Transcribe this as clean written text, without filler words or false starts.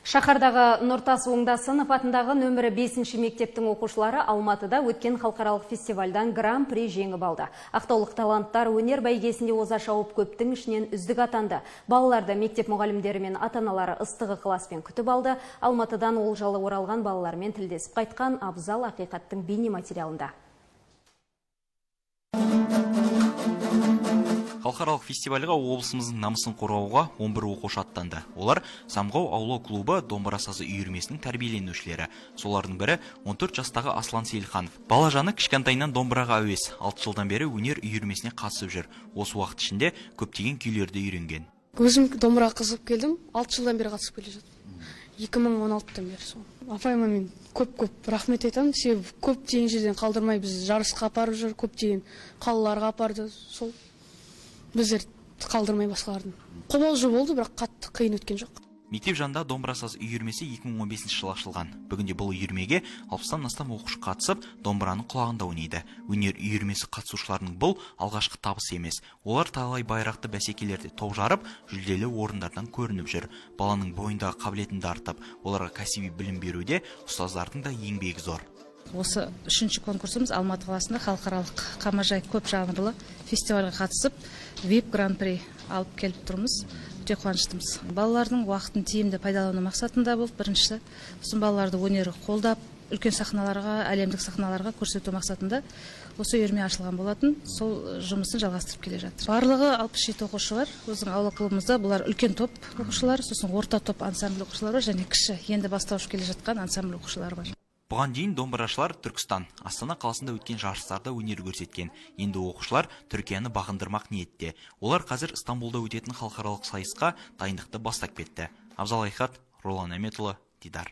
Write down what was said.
Шақардағы Нұртас Оңдасын апатындағы нөмірі 5-ші мектептің оқушылары Алматыда өткен халықаралық фестивальдан гран-при жеңіп алды. Ақтаулық таланттар өнер бәйгесінде оза шауып көптің ішінен үздік атанды. Балаларды мектеп мұғалімдері мен ата-аналары ыстығы ықыласпен күтіп алды. Алматыдан олжалы оралған балалармен тілдесіп қайтқан Абзал Ақиқаттың бейне материалында. Халықаралық фестивальға облысымыздың намысын қорғауға 11 оқушы аттанды. Олар Самғау ауылы клубы домбыра сазы үйірмесінің тәрбиеленушілері. Солардың бірі 14 жастағы Аслан Сейілханов. Бала жаны кішкентайынан домбыраға әуес. 6 жылдан бері өнер үйірмесіне қатысып жүр. Осы уақыт ішінде көптеген күйлерді үйренген. Өзім домбыраға қызығып келдім. 6 жылдан бері қатысып келе жатырмын. 2016-тан бері. Апайыма мен көп рахмет айтамын. Себебі көптеген жерден қалдырмай біз жарысқа апарып жүр, көптеген қалаларға апарды. Сол біздер қалдырмай басқалардың. Қобалжу болды, бірақ қатты қиын өткен жоқ. Мектеп жанында домбыра саз үйірмесі 2015 жылы ашылған. Бүгінде бұл үйірмеге 60-тан астам оқушы қатысып, домбыраның құлағында ойнайды. Өнер үйірмесі қатысушыларының бұл алғашқы табысы емес. Олар талай байрақты бәсекелерде топ жарып, жүлделі орындардан көрініп жүр. Баланың бойындағы қабілетін де артып, оларға кәсіби білім беруде ұстаздардың да еңбегі зор. Осы 3-ші конкурсымыз Алматы қаласында халықаралық қамажай көп жанрлы фестивальға қатысып, VIP гран-при алып келіп тұрмыз. Өте қуаныштымыз. Балалардың уақытын тиімді пайдалану мақсатында болып, біріншісі, осы балаларды өнері қолдап, үлкен сахналарға, әлемдік сахналарға көрсету мақсатында осы үйірме ашылған болатын. Сол жұмысын жалғастырып келе жатыр. Барлығы 67 оқушы бар. Біздің аула клубымызда бұлар үлкен топ оқушылар, сосын орта топ ансамбль оқушылар бар, және кіші енді бастауыш келе жатқан ансамбль оқушылар бар. Бұған дейін домбырашылар Түркістан, Астана қаласында өткен жарыстарда өнер көрсеткен. Енді оқушылар Түркияны бағындырмақ ниетте. Олар қазір Стамбулда өтетін халықаралық сайысқа дайындықты бастап кетті. Абзал Ақиқат, Ролан Әметұлы, Дидар.